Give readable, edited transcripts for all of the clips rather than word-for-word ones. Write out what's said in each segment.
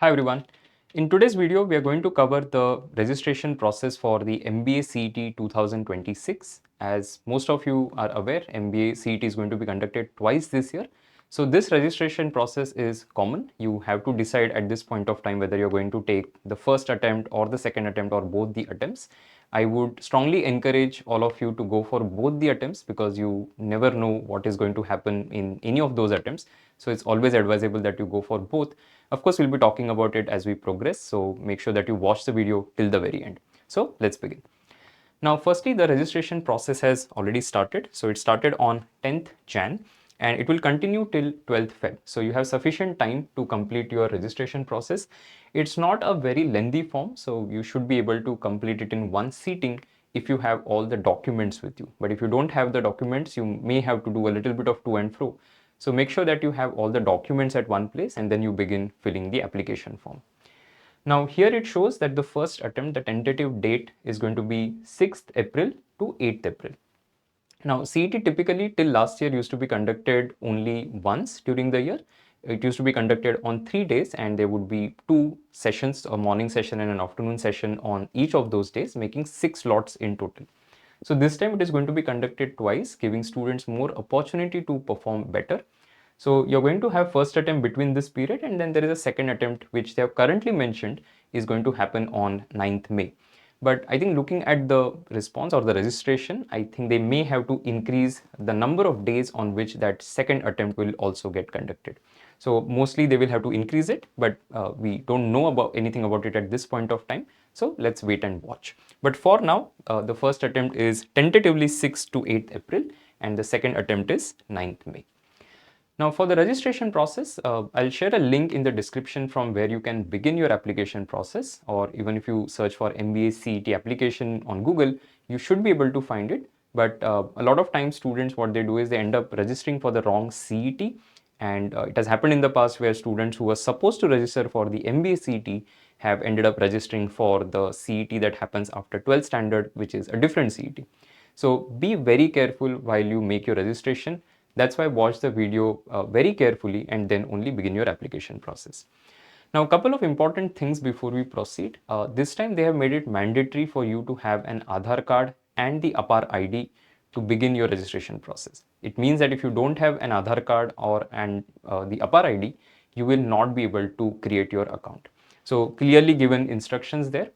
Hi everyone. In today's video, we are going to cover the registration process for the MBA CET 2026. As most of you are aware, MBA CET is going to be conducted twice this year. So this registration process is common. You have to decide at this point of time whether you're going to take the first attempt or the second attempt or both the attempts. I would strongly encourage all of you to go for both the attempts because you never know what is going to happen in any of those attempts. So it's always advisable that you go for both. Of course, we'll be talking about it as we progress, so make sure that you watch the video till the very end. So let's begin. Now, firstly, the registration process has already started. So it started on 10th Jan and it will continue till 12th Feb. So you have sufficient time to complete your registration process. It's not a very lengthy form, so you should be able to complete it in one sitting if you have all the documents with you. But if you don't have the documents, you may have to do a little bit of to and fro. So make sure that you have all the documents at one place and then you begin filling the application form. Now here it shows that the first attempt, the tentative date is going to be 6th April to 8th April. Now CET typically till last year used to be conducted only once during the year. It used to be conducted on 3 days and there would be 2 sessions, a morning session and an afternoon session on each of those days, making 6 lots in total. So this time it is going to be conducted twice, giving students more opportunity to perform better. So you're going to have first attempt between this period and then there is a second attempt which they have currently mentioned is going to happen on 9th May. But I think looking at the response or the registration, I think they may have to increase the number of days on which that second attempt will also get conducted. So mostly they will have to increase it, but we don't know about anything about it at this point of time. So let's wait and watch. But for now, the first attempt is tentatively 6th to 8th April and the second attempt is 9th May. Now for the registration process, I'll share a link in the description from where you can begin your application process, or even if you search for MBA CET application on Google, you should be able to find it. But a lot of times students, what they do is they end up registering for the wrong CET. And it has happened in the past where students who were supposed to register for the MBA CET have ended up registering for the CET that happens after 12th standard, which is a different CET. So be very careful while you make your registration. That's why watch the video very carefully and then only begin your application process. Now, a couple of important things before we proceed. This time they have made it mandatory for you to have an Aadhaar card and the APAR ID to begin your registration process. It means that if you don't have an Aadhaar card or the APAR ID, you will not be able to create your account. So clearly given instructions there.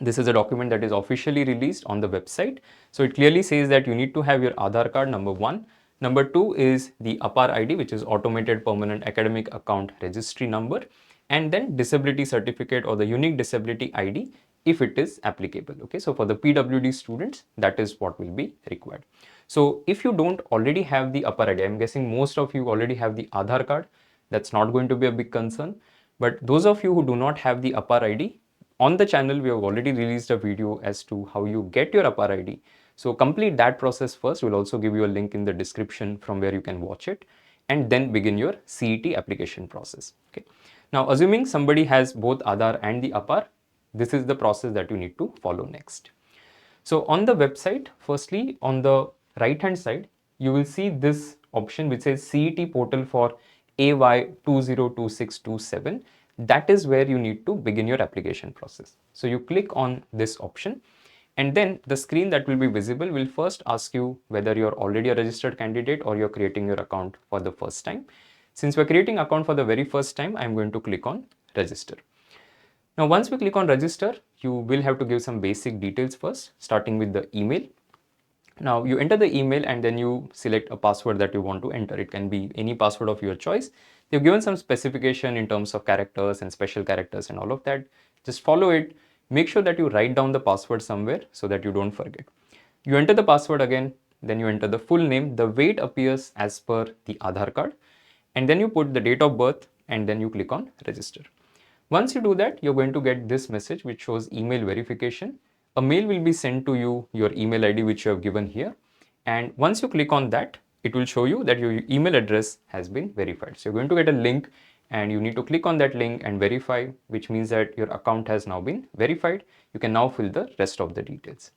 This is a document that is officially released on the website. So it clearly says that you need to have your Aadhaar card, number 1. Number 2 is the APAR ID, which is Automated Permanent Academic Account Registry number, and then disability certificate or the unique disability ID if it is applicable. Okay, so for the PWD students, that is what will be required. So if you don't already have the APAR ID, I'm guessing most of you already have the Aadhaar card. That's not going to be a big concern. But those of you who do not have the APAR ID, on the channel, we have already released a video as to how you get your APAR ID. So complete that process first. We'll also give you a link in the description from where you can watch it and then begin your CET application process. Okay. Now, assuming somebody has both Aadhaar and the APAR, this is the process that you need to follow next. So on the website, firstly, on the right hand side, you will see this option which says CET portal for AY 202627. That is where you need to begin your application process. So you click on this option and then the screen that will be visible will first ask you whether you're already a registered candidate or you're creating your account for the first time. Since we're creating account for the very first time, I'm going to click on register. Now, once we click on register, you will have to give some basic details first, starting with the email. Now, you enter the email and then you select a password that you want to enter. It can be any password of your choice. They've given some specification in terms of characters and special characters and all of that. Just follow it. Make sure that you write down the password somewhere so that you don't forget. You enter the password again, then you enter the full name, the way it appears as per the Aadhaar card, and then you put the date of birth and then you click on register. Once you do that, you're going to get this message which shows email verification. A mail will be sent to you, your email ID which you have given here. And once you click on that, it will show you that your email address has been verified. So you're going to get a link and you need to click on that link and verify, which means that your account has now been verified. You can now fill the rest of the details.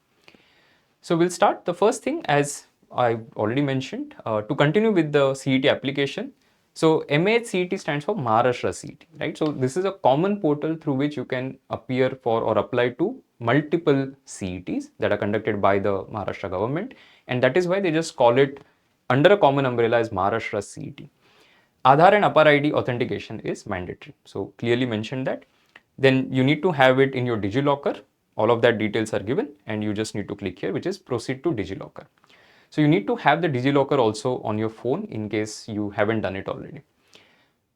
So we'll start. The first thing, as I already mentioned, to continue with the CET application, So MACET stands for Maharashtra CET, right? So this is a common portal through which you can appear for or apply to multiple CETs that are conducted by the Maharashtra government, and that is why they just call it under a common umbrella as Maharashtra CET. Aadhaar and APAR ID authentication is mandatory. So clearly mentioned that. Then you need to have it in your DigiLocker. All of that details are given and you just need to click here, which is proceed to DigiLocker. So you need to have the DigiLocker also on your phone in case you haven't done it already.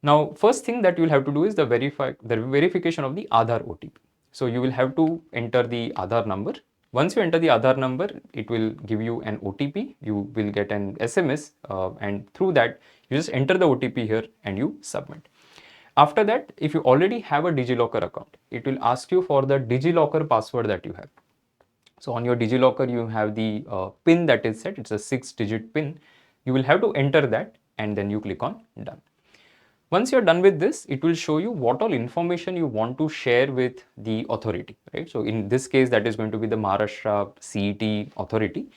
Now, first thing that you'll have to do is the verification of the Aadhaar OTP. So you will have to enter the Aadhaar number. Once you enter the Aadhaar number, it will give you an OTP. You will get an SMS and through that, you just enter the OTP here and you submit. After that, if you already have a DigiLocker account, it will ask you for the DigiLocker password that you have. So on your DigiLocker, you have the PIN that is set. It's a 6-digit PIN. You will have to enter that and then you click on done. Once you're done with this, it will show you what all information you want to share with the authority, right? So in this case, that is going to be the Maharashtra CET authority.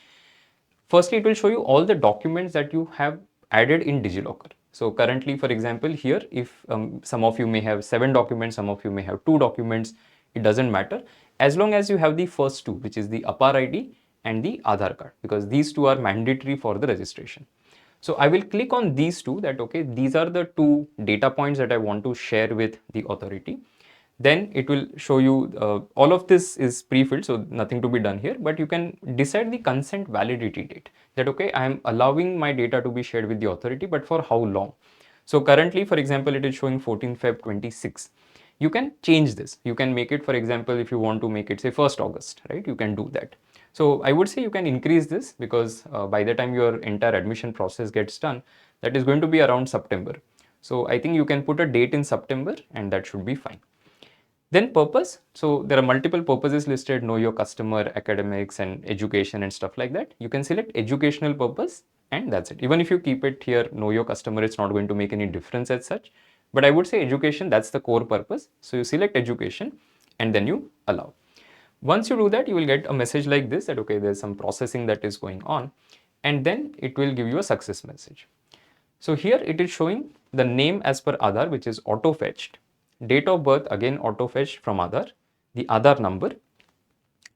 Firstly, it will show you all the documents that you have added in DigiLocker. So currently, for example, here, if some of you may have 7 documents, some of you may have 2 documents, it doesn't matter. As long as you have the first 2, which is the APAR ID and the Aadhaar card, because these 2 are mandatory for the registration. So I will click on these 2 that, okay, these are the 2 data points that I want to share with the authority. Then it will show you all of this is pre-filled, so nothing to be done here, but you can decide the consent validity date that, okay, I am allowing my data to be shared with the authority, but for how long? So currently, for example, it is showing 14 Feb 26. You can change this. You can make it, for example, if you want to make it say 1st August, right? You can do that. So I would say you can increase this because by the time your entire admission process gets done, that is going to be around September. So I think you can put a date in September and that should be fine. Then purpose. So there are multiple purposes listed, know your customer, academics and education and stuff like that. You can select educational purpose and that's it. Even if you keep it here, know your customer, it's not going to make any difference as such. But I would say education, that's the core purpose. So you select education and then you allow. Once you do that, you will get a message like this that, okay, there's some processing that is going on and then it will give you a success message. So here it is showing the name as per Aadhaar, which is auto fetched. Date of birth again auto fetched from Aadhaar, the Aadhaar number,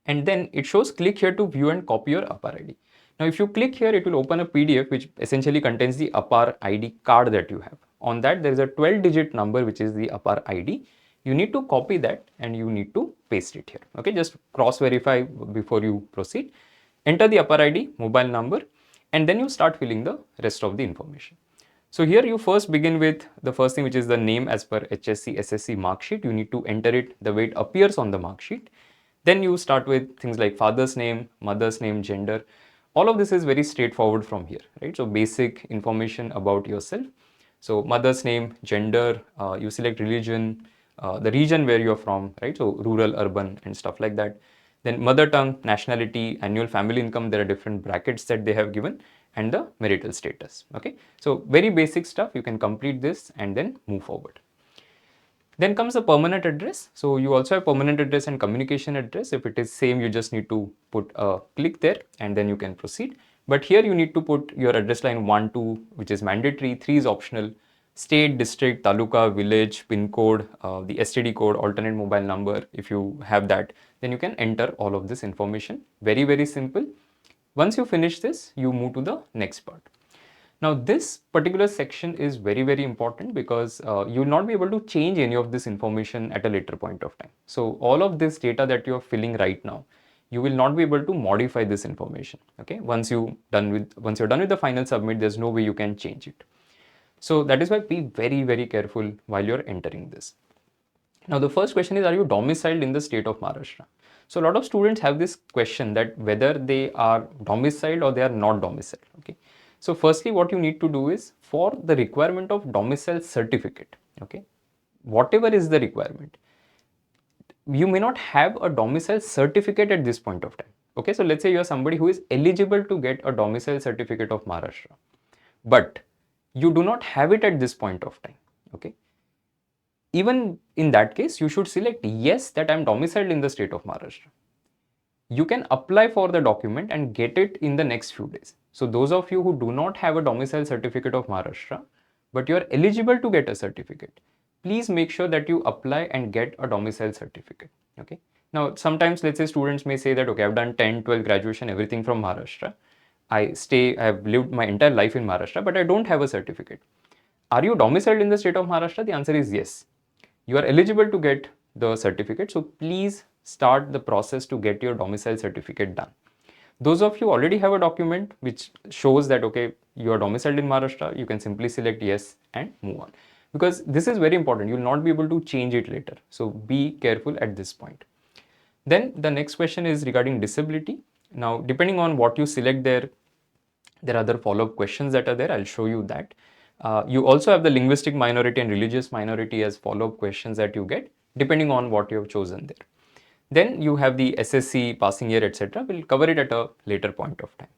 and then it shows click here to view and copy your APAR ID. Now if you click here, it will open a PDF which essentially contains the APAR ID card that you have. On that there is a 12-digit number which is the APAR ID. You need to copy that and you need to paste it here. Okay, just cross verify before you proceed. Enter the APAR ID, mobile number, and then you start filling the rest of the information. So here you first begin with the first thing, which is the name as per HSC SSC mark sheet. You need to enter it the way it appears on the mark sheet. Then you start with things like father's name, mother's name, gender. All of this is very straightforward from here, right? So basic information about yourself. So mother's name, gender, you select religion, the region where you're from, right? So rural, urban and stuff like that. Then mother tongue, nationality, annual family income, there are different brackets that they have given, and the marital status. Okay, so very basic stuff. You can complete this and then move forward. Then comes the permanent address. So you also have permanent address and communication address. If it is same, you just need to put a click there and then you can proceed. But here you need to put your address line 1, 2, which is mandatory, 3 is optional, state, district, taluka, village, pin code, the STD code, alternate mobile number. If you have that, then you can enter all of this information. Very, very simple. Once you finish this, you move to the next part. Now this particular section is very, very important because you will not be able to change any of this information at a later point of time. So all of this data that you are filling right now, you will not be able to modify this information. Okay, once you're done with the final submit, there's no way you can change it. So that is why be very, very careful while you're entering this. Now the first question is, are you domiciled in the state of Maharashtra? So a lot of students have this question that whether they are domiciled or they are not domiciled. Okay. So firstly, what you need to do is for the requirement of domicile certificate, okay, whatever is the requirement, you may not have a domicile certificate at this point of time. Okay, so let's say you are somebody who is eligible to get a domicile certificate of Maharashtra, but you do not have it at this point of time. Okay, even in that case, you should select yes that I am domiciled in the state of Maharashtra. You can apply for the document and get it in the next few days. So those of you who do not have a domicile certificate of Maharashtra, but you are eligible to get a certificate, please make sure that you apply and get a domicile certificate. Okay. Now, sometimes let's say students may say that, okay, I've done 10, 12 graduation, everything from Maharashtra. I have lived my entire life in Maharashtra, but I don't have a certificate. Are you domiciled in the state of Maharashtra? The answer is yes. You are eligible to get the certificate. So please start the process to get your domicile certificate done. Those of you already have a document which shows that, okay, you are domiciled in Maharashtra, you can simply select yes and move on. Because this is very important. You will not be able to change it later. So be careful at this point. Then the next question is regarding disability. Now, depending on what you select there are other follow-up questions that are there. I'll show you that. You also have the linguistic minority and religious minority as follow-up questions that you get depending on what you have chosen there. Then you have the SSC, passing year, etc. We'll cover it at a later point of time.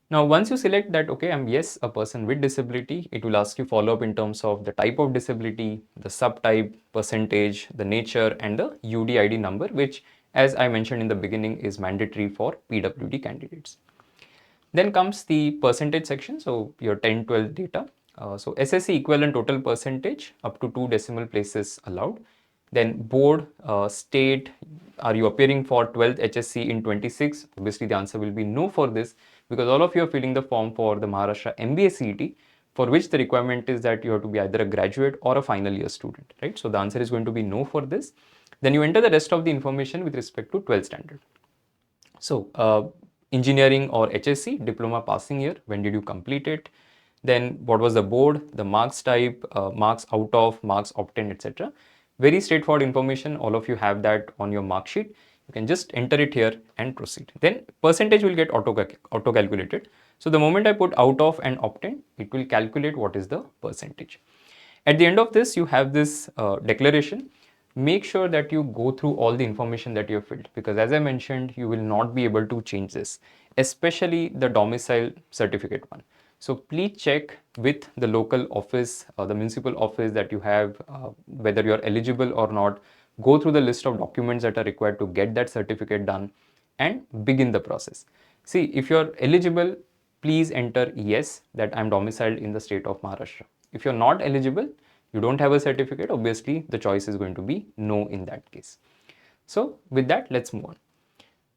Now, once you select that, okay, I'm yes, a person with disability, it will ask you follow-up in terms of the type of disability, the subtype, percentage, the nature, and the UDID number, which, as I mentioned in the beginning, is mandatory for PWD candidates. Then comes the percentage section, so your 10, 12 data. So SSC equivalent total percentage up to 2 decimal places allowed. Then board, state, are you appearing for 12th HSC in 26? Obviously the answer will be no for this, because all of you are filling the form for the Maharashtra MBA CET, for which the requirement is that you have to be either a graduate or a final year student, right? So the answer is going to be no for this. Then you enter the rest of the information with respect to 12th standard. So engineering or HSC, diploma passing year, when did you complete it? Then what was the board, the marks type, marks out of, marks obtained, etc. Very straightforward information. All of you have that on your mark sheet. You can just enter it here and proceed. Then percentage will get auto calculated. So the moment I put out of and obtained, it will calculate what is the percentage. At the end of this, you have this declaration. Make sure that you go through all the information that you have filled, because as I mentioned, you will not be able to change this, especially the domicile certificate one. So please check with the local office, the municipal office that you have, whether you are eligible or not. Go through the list of documents that are required to get that certificate done and begin the process. See, if you are eligible, please enter yes, that I am domiciled in the state of Maharashtra. If you're not eligible, you don't have a certificate, obviously the choice is going to be no in that case. So with that, let's move on.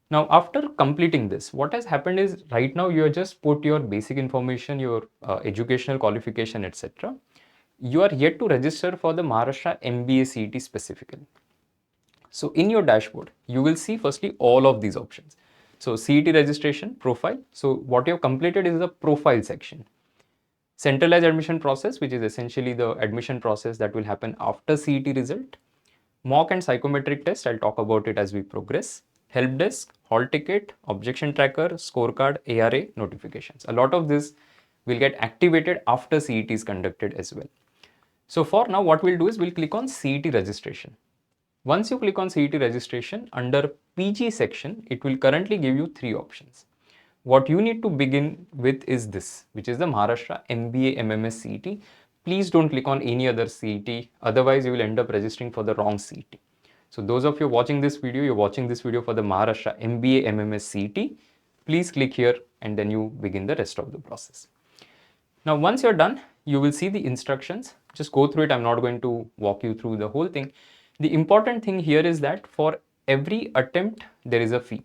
Now, after completing this, what has happened is right now you have just put your basic information, your educational qualification, etc. You are yet to register for the Maharashtra MBA CET specifically. So in your dashboard, you will see firstly all of these options. So CET registration, profile. So what you have completed is the profile section. Centralized admission process, which is essentially the admission process that will happen after CET result. Mock and psychometric test, I'll talk about it as we progress. Help desk, hall ticket, objection tracker, scorecard, ARA, notifications. A lot of this will get activated after CET is conducted as well. So for now, what we'll do is we'll click on CET registration. Once you click on CET registration, under PG section, it will currently give you 3 options. What you need to begin with is this, which is the Maharashtra MBA MMS CET. Please don't click on any other CET, otherwise you will end up registering for the wrong CET. So those of you watching this video, you're watching this video for the Maharashtra MBA MMS CET. Please click here and then you begin the rest of the process. Now, once you're done, you will see the instructions. Just go through it. I'm not going to walk you through the whole thing. The important thing here is that for every attempt, there is a fee.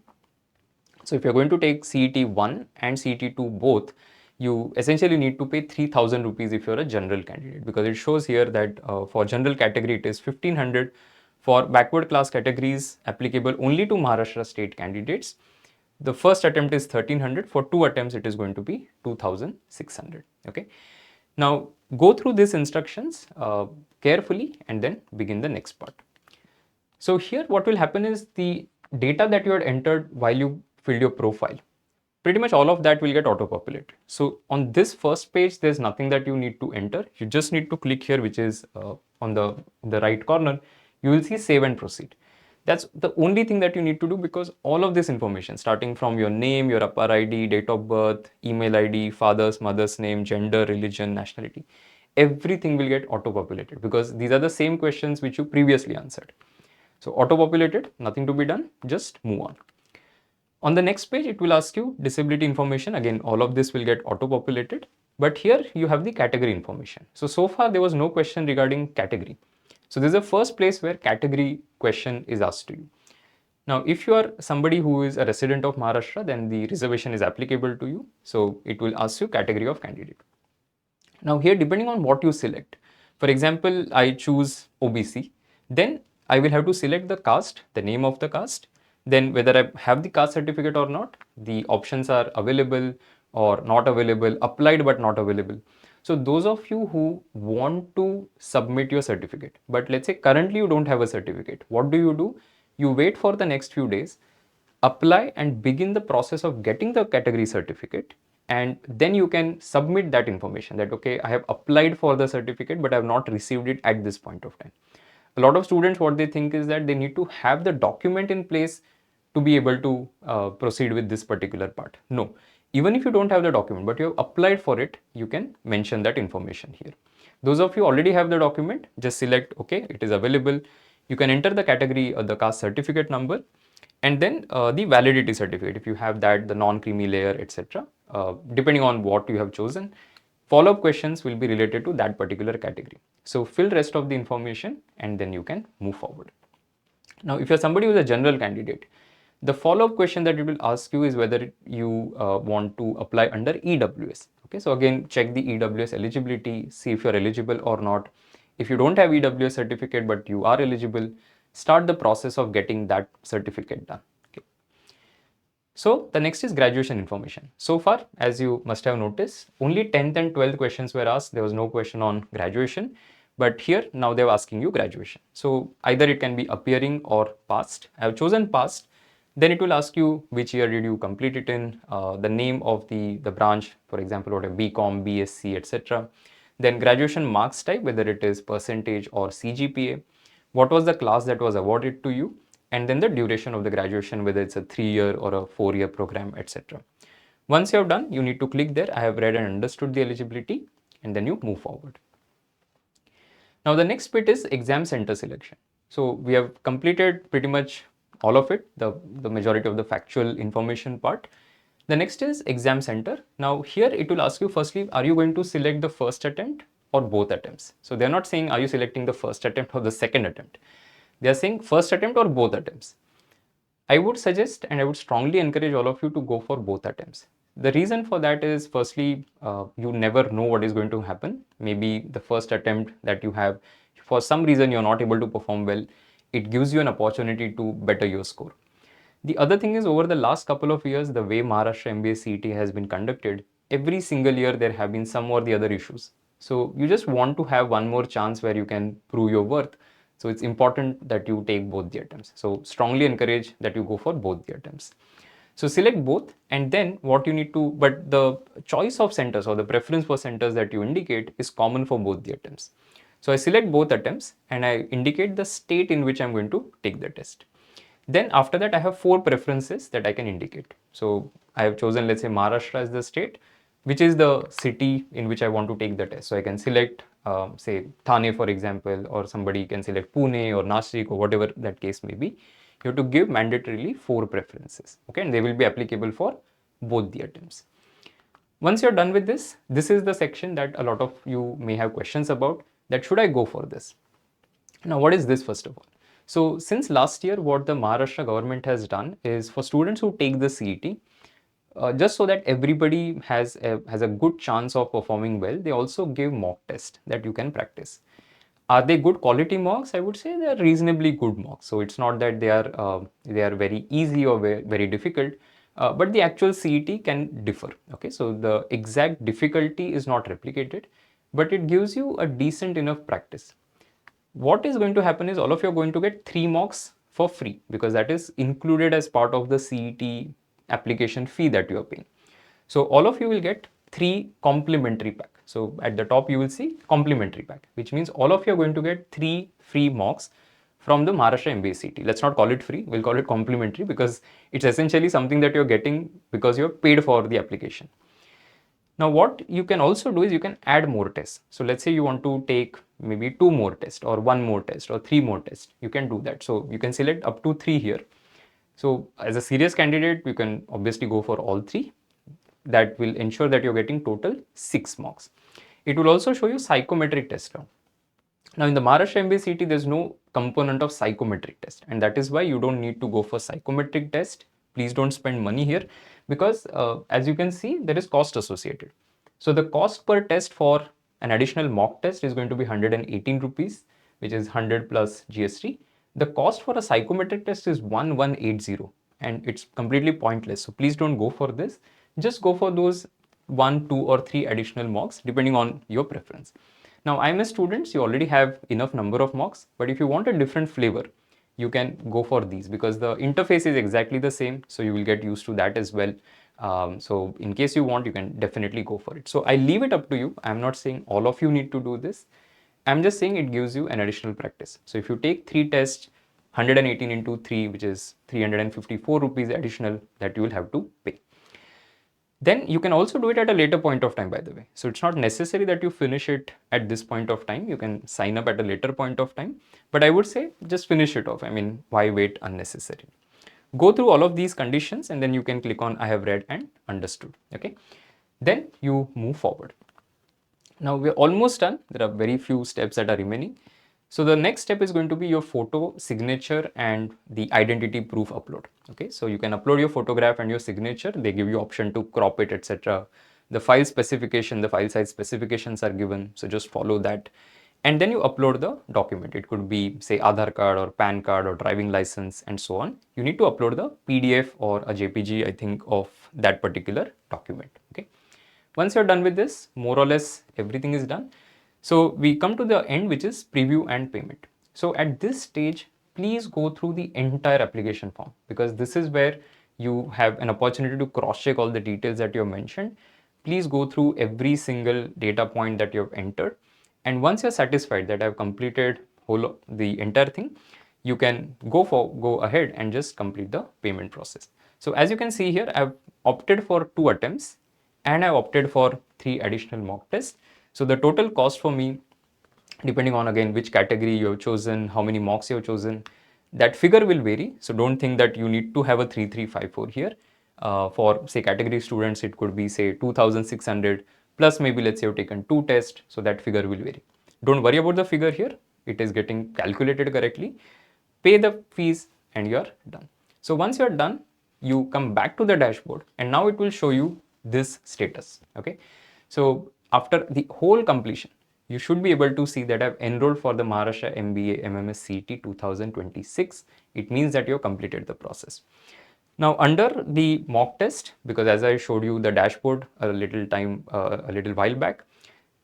So if you're going to take CET 1 and CET 2 both, you essentially need to pay 3,000 rupees if you're a general candidate, because it shows here that for general category it is 1,500. For backward class categories applicable only to Maharashtra state candidates, the first attempt is 1,300. For 2 attempts, it is going to be 2,600. Okay. Now go through these instructions carefully and then begin the next part. So here what will happen is the data that you had entered while you filled your profile, pretty much all of that will get auto-populated. So on this first page, there's nothing that you need to enter. You just need to click here, which is on the right corner. You will see save and proceed. That's the only thing that you need to do, because all of this information, starting from your name, your APAR ID, date of birth, email ID, father's, mother's name, gender, religion, nationality, everything will get auto-populated, because these are the same questions which you previously answered. So auto-populated, nothing to be done, just move on. On the next page, it will ask you disability information. Again, all of this will get auto-populated. But here you have the category information. So far there was no question regarding category. So this is the first place where category question is asked to you. Now, if you are somebody who is a resident of Maharashtra, then the reservation is applicable to you. So it will ask you category of candidate. Now here, depending on what you select, for example, I choose OBC, then I will have to select the caste, the name of the caste, then whether I have the caste certificate or not, the options are available or not available, applied but not available. So those of you who want to submit your certificate, but let's say currently you don't have a certificate, what do? You wait for the next few days, apply and begin the process of getting the category certificate, and then you can submit that information that okay, I have applied for the certificate but I have not received it at this point of time. A lot of students, what they think is that they need to have the document in place to be able to proceed with this particular part. No, even if you don't have the document but you have applied for it, you can mention that information here. Those of you already have the document, just select okay, it is available. You can enter the category or the caste certificate number, and then the validity certificate, if you have that, the non-creamy layer, etc. Depending on what you have chosen, follow-up questions will be related to that particular category. So fill rest of the information and then you can move forward. Now, if you're somebody who's a general candidate, the follow-up question that it will ask you is whether you want to apply under EWS. Okay, so again, check the EWS eligibility, see if you're eligible or not. If you don't have EWS certificate but you are eligible, start the process of getting that certificate done. Okay. So the next is graduation information. So far, as you must have noticed, only 10th and 12th questions were asked. There was no question on graduation. But here, now they're asking you graduation. So either it can be appearing or past. I have chosen past. Then it will ask you which year did you complete it in, the name of the branch, for example, what a BCom, BSc, etc. Then graduation marks type, whether it is percentage or CGPA. What was the class that was awarded to you? And then the duration of the graduation, whether it's a 3-year or a 4-year program, etc. Once you have done, you need to click there, I have read and understood the eligibility, and then you move forward. Now the next bit is exam center selection. So we have completed pretty much all of it, the majority of the factual information part. The next is exam center. Now here it will ask you firstly, are you going to select the first attempt or both attempts? So they're not saying are you selecting the first attempt or the second attempt. They are saying first attempt or both attempts. I would suggest and I would strongly encourage all of you to go for both attempts. The reason for that is firstly, you never know what is going to happen. Maybe the first attempt that you have, for some reason you're not able to perform well, it gives you an opportunity to better your score. The other thing is, over the last couple of years, the way Maharashtra MBA CET has been conducted, every single year there have been some or the other issues. So you just want to have one more chance where you can prove your worth. So it's important that you take both the attempts. So strongly encourage that you go for both the attempts. So select both, and then what you need to, but the choice of centers or the preference for centers that you indicate is common for both the attempts. So I select both attempts and I indicate the state in which I'm going to take the test. Then after that, I have 4 preferences that I can indicate. So I have chosen, let's say, Maharashtra as the state, which is the city in which I want to take the test. So I can select, say, Thane, for example, or somebody can select Pune or Nashik or whatever that case may be. You have to give mandatorily 4 preferences, okay, and they will be applicable for both the attempts. Once you're done with this, this is the section that a lot of you may have questions about, that should I go for this? Now, what is this first of all? So since last year, what the Maharashtra government has done is for students who take the CET, just so that everybody has a good chance of performing well, they also give mock test that you can practice. Are they good quality mocks? I would say they are reasonably good mocks. So it's not that they are very easy or very difficult, but the actual CET can differ. Okay, so the exact difficulty is not replicated, but it gives you a decent enough practice. What is going to happen is all of you are going to get 3 mocks for free, because that is included as part of the CET application fee that you are paying. So all of you will get 3 complimentary pack. So at the top you will see complimentary pack, which means all of you are going to get 3 free mocks from the Maharashtra MBA CET. Let's not call it free, we'll call it complimentary, because it's essentially something that you're getting because you're paid for the application. Now what you can also do is you can add more tests. So let's say you want to take maybe 2 more tests or 1 more test or 3 more tests. You can do that. So you can select up to 3 here. So as a serious candidate, you can obviously go for all 3. that will ensure that you're getting total 6 marks. It will also show you psychometric test round. Now in the Maharashtra MBA CET, there's no component of psychometric test, and that is why you don't need to go for psychometric test. Please don't spend money here, because as you can see, there is cost associated. So the cost per test for an additional mock test is going to be 118 rupees, which is 100 plus GST. The cost for a psychometric test is 1180, and it's completely pointless. So please don't go for this. Just go for those 1, 2 or 3 additional mocks depending on your preference. Now IMS students, you already have enough number of mocks, but if you want a different flavor, you can go for these because the interface is exactly the same, so you will get used to that as well. So in case you want, you can definitely go for it. So I leave it up to you. I'm not saying all of you need to do this. I'm just saying it gives you an additional practice. So if you take 3 tests, 118 into 3, which is 354 rupees additional that you will have to pay. Then you can also do it at a later point of time, by the way. So it's not necessary that you finish it at this point of time. You can sign up at a later point of time. But I would say just finish it off. I mean, why wait unnecessarily? Go through all of these conditions and then you can click on I have read and understood. Okay. Then you move forward. Now we're almost done. There are very few steps that are remaining. So the next step is going to be your photo, signature and the identity proof upload. Okay, so you can upload your photograph and your signature. They give you option to crop it, etc. The file specification, the file size specifications are given. So just follow that. And then you upload the document. It could be say Aadhaar card or PAN card or driving license and so on. You need to upload the PDF or a JPG, I think, of that particular document. Okay. Once you're done with this, more or less everything is done. So we come to the end, which is preview and payment. So at this stage, please go through the entire application form because this is where you have an opportunity to cross-check all the details that you have mentioned. Please go through every single data point that you have entered. And once you're satisfied that I've completed the entire thing, you can go ahead and just complete the payment process. So as you can see here, I've opted for 2 attempts and I've opted for 3 additional mock tests. So the total cost for me, depending on again which category you have chosen, how many mocks you have chosen, that figure will vary. So don't think that you need to have a 3354 here. For say category students, it could be say 2600 plus maybe let's say you've taken 2 tests. So that figure will vary. Don't worry about the figure here. It is getting calculated correctly. Pay the fees and you're done. So once you're done, you come back to the dashboard and now it will show you this status. Okay. So after the whole completion, you should be able to see that I've enrolled for the Maharashtra MBA MMS CET 2026. It means that you've completed the process. Now under the mock test, because as I showed you the dashboard a little while back,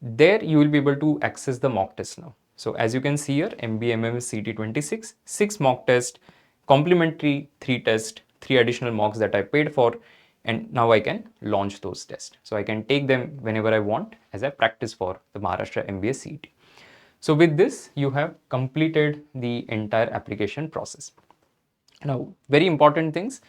there you will be able to access the mock test now. So as you can see here, MBA MMS CET 26, 6 mock test, complimentary 3 tests, 3 additional mocks that I paid for, and now I can launch those tests. So I can take them whenever I want as I practice for the Maharashtra MBA CET. So with this, you have completed the entire application process. Now, very important things,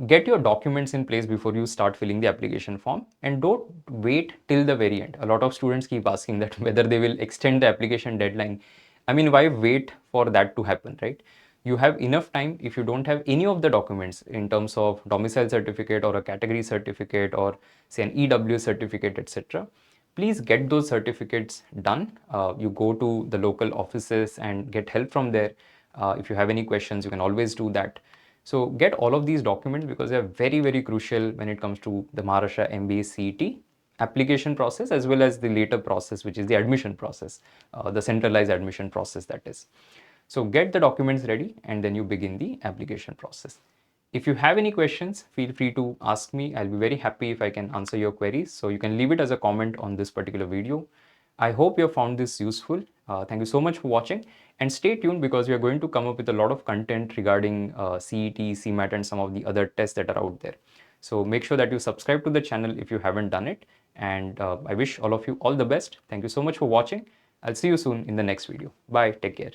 get your documents in place before you start filling the application form and don't wait till the very end. A lot of students keep asking that whether they will extend the application deadline. I mean, why wait for that to happen, right? You have enough time. If you don't have any of the documents in terms of domicile certificate or a category certificate or say an EW certificate, etc., please get those certificates done. You go to the local offices and get help from there. If you have any questions, you can always do that. So get all of these documents because they are very, very crucial when it comes to the Maharashtra MBA CET application process as well as the later process, which is the admission process, the centralized admission process that is. So get the documents ready and then you begin the application process. If you have any questions, feel free to ask me. I'll be very happy if I can answer your queries. So you can leave it as a comment on this particular video. I hope you have found this useful. Thank you so much for watching and stay tuned because we are going to come up with a lot of content regarding CET, CMAT and some of the other tests that are out there. So make sure that you subscribe to the channel if you haven't done it. And I wish all of you all the best. Thank you so much for watching. I'll see you soon in the next video. Bye. Take care.